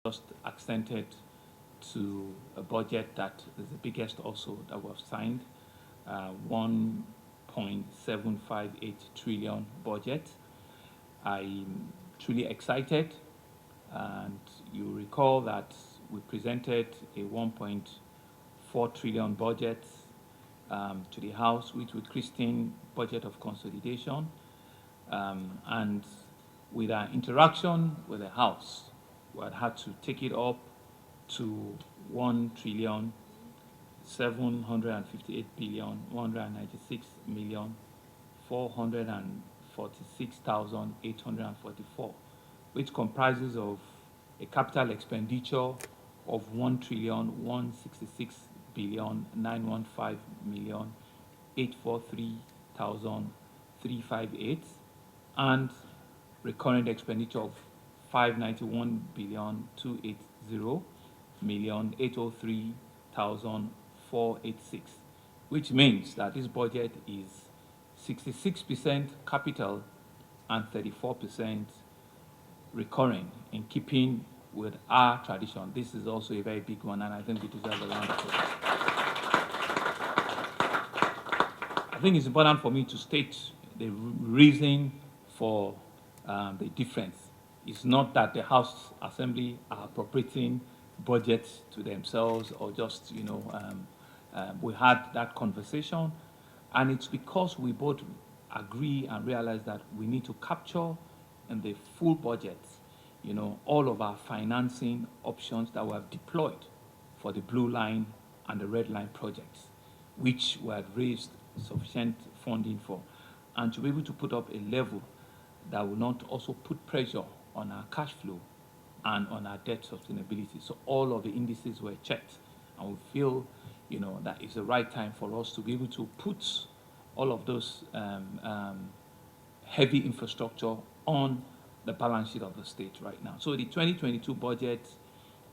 just accented to a budget that is the biggest also that we have signed, 1.758 trillion budget. I'm truly excited, and you recall that we presented a 1.4 trillion budget to the House, which with Christine budget of consolidation, and with our interaction with the House, we had to take it up to 1,758,196,446,844, which comprises of a capital expenditure of 1,166,915,843,358 and recurrent expenditure of 591,280,803,486, which means that this budget is 66% capital and 34% recurring, in keeping with our tradition. This is also a very big one, and I think we deserve a round of applause. I think it's important for me to state the reason for the difference. It's not that the House Assembly are appropriating budgets to themselves or just, we had that conversation, and it's because we both agree and realize that we need to capture in the full budget, all of our financing options that we have deployed for the Blue Line and the Red Line projects, which we have raised sufficient funding for, and to be able to put up a level that will not also put pressure on our cash flow and on our debt sustainability. So all of the indices were checked, and we feel, that it's the right time for us to be able to put all of those heavy infrastructure on the balance sheet of the state right now. So the 2022 budget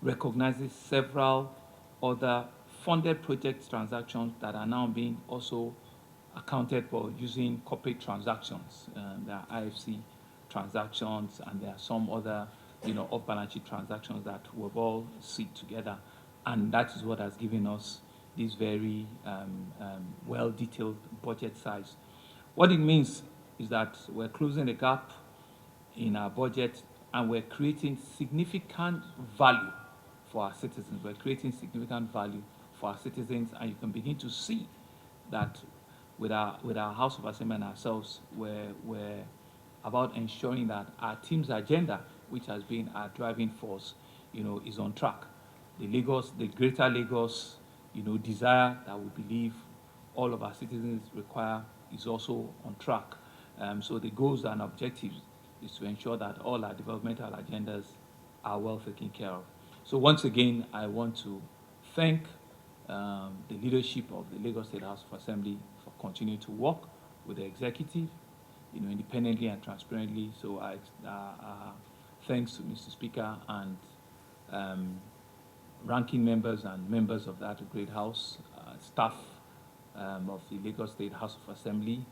recognizes several other funded project transactions that are now being also accounted for using corporate transactions. There are IFC transactions, and there are some other, off-balance sheet transactions that we've all seen together, and that is what has given us this very well-detailed budget size. What it means is that we're closing the gap in our budget, and we're creating significant value for our citizens. We're creating significant value for our citizens, and you can begin to see that with our House of Assembly and ourselves, we're about ensuring that our team's agenda, which has been our driving force, is on track. The greater Lagos, desire that we believe all of our citizens require is also on track. So the goals and objectives is to ensure that all our developmental agendas are well taken care of. So once again, I want to thank the leadership of the Lagos State House of Assembly for continuing to work with the executive, independently and transparently. So thanks to Mr. Speaker and ranking members and members of that great House, staff of the Lagos State House of Assembly,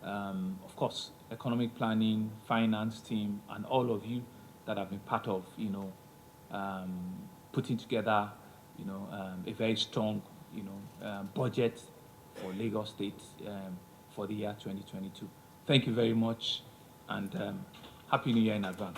of course, economic planning, finance team, and all of you that have been part of, putting together, a very strong, budget for Lagos State for the year 2022. Thank you very much, and Happy New Year in advance.